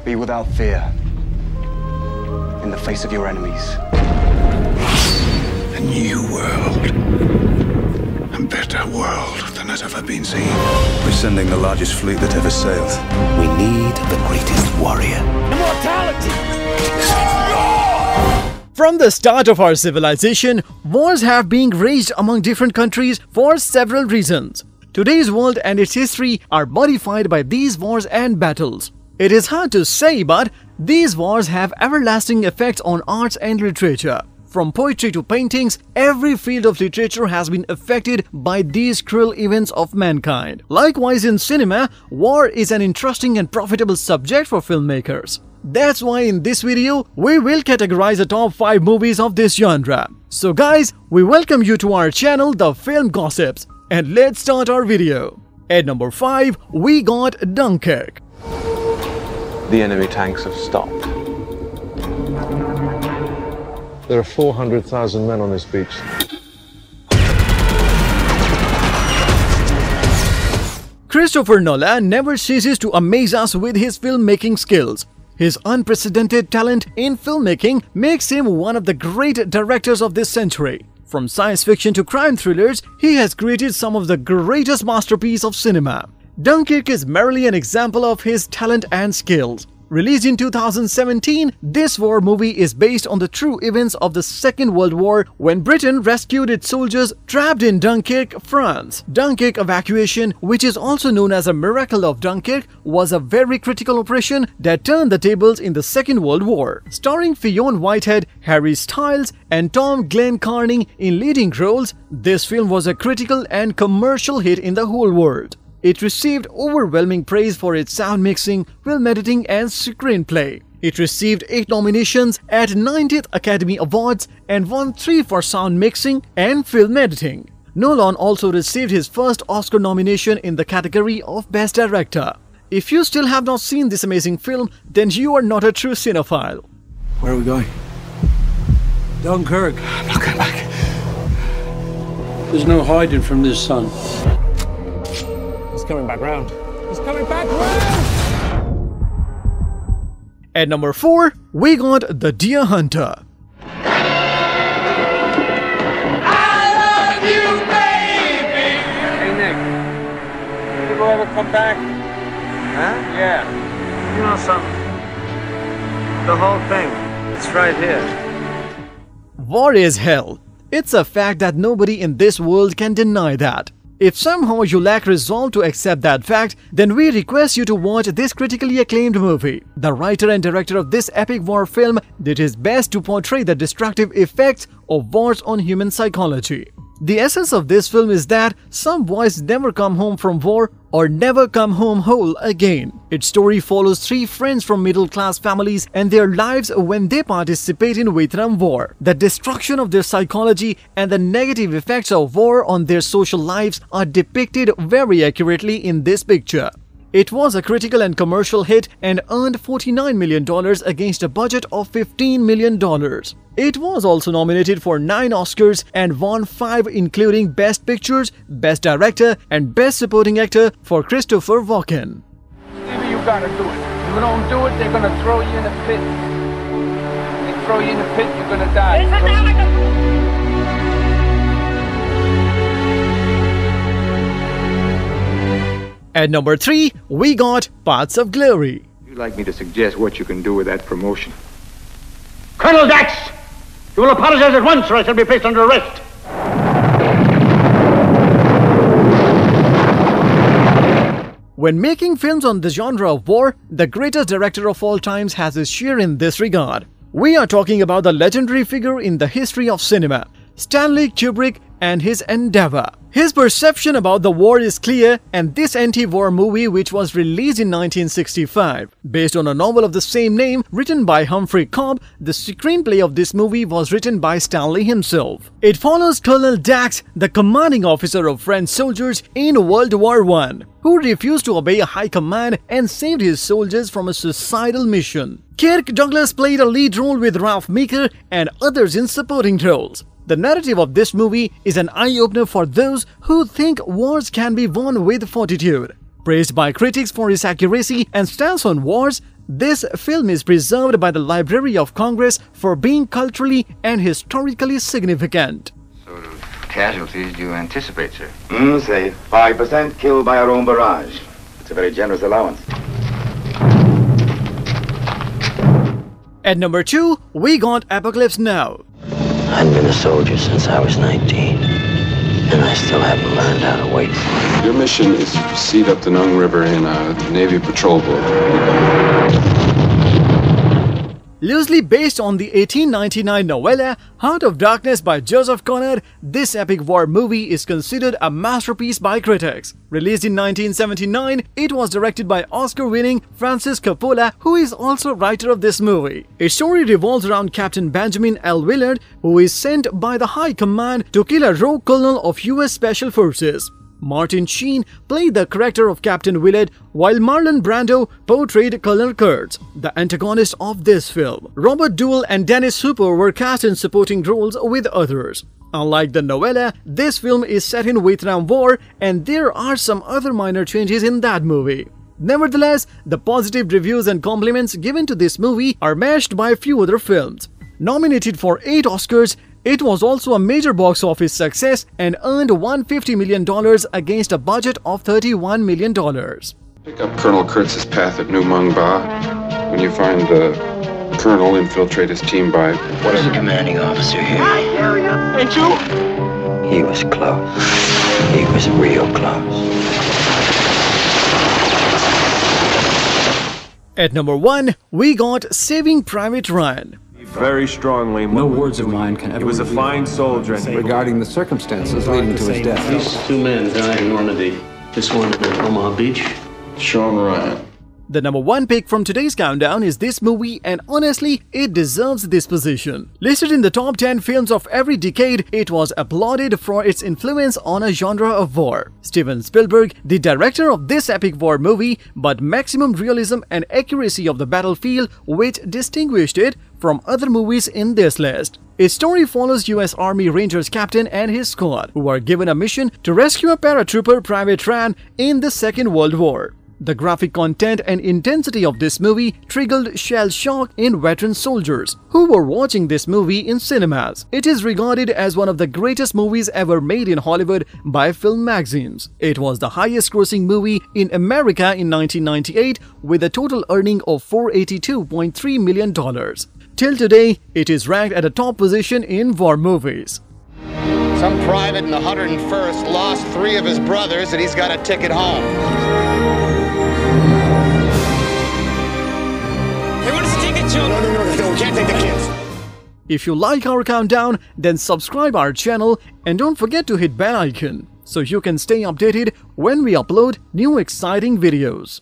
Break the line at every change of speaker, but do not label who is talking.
Be without fear in the face of your enemies.
A new world. A better world than has ever been seen.
We're sending the largest fleet that ever sailed.
We need the greatest warrior.
Immortality!
From the start of our civilization, wars have been waged among different countries for several reasons. Today's world and its history are modified by these wars and battles. It is hard to say, but these wars have everlasting effects on arts and literature. From poetry to paintings, every field of literature has been affected by these cruel events of mankind. Likewise, in cinema, war is an interesting and profitable subject for filmmakers. That's why in this video, we will categorize the top 5 movies of this genre. So guys, we welcome you to our channel, The Film Gossips. And let's start our video. At number 5, we got Dunkirk.
The enemy tanks have stopped.
There are 400,000 men on this beach.
Christopher Nolan never ceases to amaze us with his filmmaking skills. His unprecedented talent in filmmaking makes him one of the great directors of this century. From science fiction to crime thrillers, he has created some of the greatest masterpieces of cinema. Dunkirk is merely an example of his talent and skills. Released in 2017, this war movie is based on the true events of the Second World War when Britain rescued its soldiers trapped in Dunkirk, France. Dunkirk evacuation, which is also known as a miracle of Dunkirk, was a very critical operation that turned the tables in the Second World War. Starring Fionn Whitehead, Harry Styles, and Tom Glencairn in leading roles, this film was a critical and commercial hit in the whole world. It received overwhelming praise for its sound mixing, film editing, and screenplay. It received 8 nominations at 90th Academy Awards and won 3 for sound mixing and film editing. Nolan also received his first Oscar nomination in the category of Best Director. If you still have not seen this amazing film, then you are not a true cinephile.
Where are we going? Dunkirk.
I'm not going back.
There's no hiding from this sun.
He's coming back round.
He's coming back round!
At number 4, we got The Deer Hunter.
I love you, baby! Hey, Nick. Did you ever come back?
Huh?
Yeah.
You know something? The whole thing. It's right here.
War is hell. It's a fact that nobody in this world can deny that. If somehow you lack resolve to accept that fact, then we request you to watch this critically acclaimed movie. The writer and director of this epic war film did his best to portray the destructive effects of wars on human psychology. The essence of this film is that some boys never come home from war or never come home whole again. Its story follows 3 friends from middle-class families and their lives when they participate in Vietnam War. The destruction of their psychology and the negative effects of war on their social lives are depicted very accurately in this picture. It was a critical and commercial hit and earned $49 million against a budget of $15 million. It was also nominated for 9 Oscars and won 5, including Best Pictures, Best Director, and Best Supporting Actor for Christopher Walken.
Stevie, you gotta do it. If you don't do it, they're gonna throw you in a pit. They throw you in a pit, you're gonna die.
At number 3, we got Paths of Glory.
You'd like me to suggest what you can do with that promotion?
Colonel Dax! You will apologize at once or I shall be placed under arrest.
When making films on the genre of war, the greatest director of all times has his share in this regard. We are talking about the legendary figure in the history of cinema, Stanley Kubrick and his endeavor. His perception about the war is clear, and this anti-war movie, which was released in 1965, based on a novel of the same name written by Humphrey Cobb, the screenplay of this movie was written by Stanley himself. It follows Colonel Dax, the commanding officer of French soldiers in World War I, who refused to obey a high command and saved his soldiers from a suicidal mission. Kirk Douglas played a lead role with Ralph Meeker and others in supporting roles. The narrative of this movie is an eye-opener for those who think wars can be won with fortitude. Praised by critics for its accuracy and stance on wars, This film is preserved by the Library of Congress for being culturally and historically significant.
What sort of casualties do you anticipate, sir?
Say 5% killed by our own barrage. It's a very generous allowance.
At number 2, we got Apocalypse Now.
I've been a soldier since I was 19, and I still haven't learned how to wait for it.
Your mission is to proceed up the Nung River in a Navy patrol boat.
Loosely based on the 1899 novella Heart of Darkness by Joseph Conrad, this epic war movie is considered a masterpiece by critics. Released in 1979, it was directed by Oscar-winning Francis Coppola, who is also writer of this movie. Its story revolves around Captain Benjamin L. Willard, who is sent by the High Command to kill a rogue colonel of U.S. Special Forces. Martin Sheen played the character of Captain Willard, while Marlon Brando portrayed Colonel Kurtz, the antagonist of this film. Robert Duvall and Dennis Hooper were cast in supporting roles with others. Unlike the novella, this film is set in Vietnam War, and there are some other minor changes in that movie. Nevertheless, the positive reviews and compliments given to this movie are matched by a few other films. Nominated for 8 Oscars, it was also a major box office success and earned $150 million against a budget of $31 million.
Pick up Colonel Kurtz's path at New Mung Ba. When you find the colonel, infiltrate his team by...
What is the commanding officer here?
Ain't you?
He was close. He was real close.
At number 1, we got Saving Private Ryan.
Very strongly.
No words of mine can ever.
He was a fine soldier.
Regarding the circumstances leading to his death.
These 2 men died in Normandy. This one in Omaha Beach.
Sean Ryan.
The number 1 pick from today's countdown is this movie, and honestly, it deserves this position. Listed in the top 10 films of every decade, it was applauded for its influence on a genre of war. Steven Spielberg, the director of this epic war movie, but maximum realism and accuracy of the battlefield which distinguished it from other movies in this list. Its story follows U.S. Army Rangers captain and his squad, who are given a mission to rescue a paratrooper, Private Ryan, in the Second World War. The graphic content and intensity of this movie triggered shell shock in veteran soldiers who were watching this movie in cinemas. It is regarded as one of the greatest movies ever made in Hollywood by film magazines. It was the highest-grossing movie in America in 1998 with a total earning of $482.3 million. Till today, it is ranked at a top position in war movies.
Some private in the 101st lost 3 of his brothers and he's got a ticket home.
Hey, what does the ticket, children?
No, we can't take the kids.
If you like our countdown, then subscribe our channel and don't forget to hit bell icon so you can stay updated when we upload new exciting videos.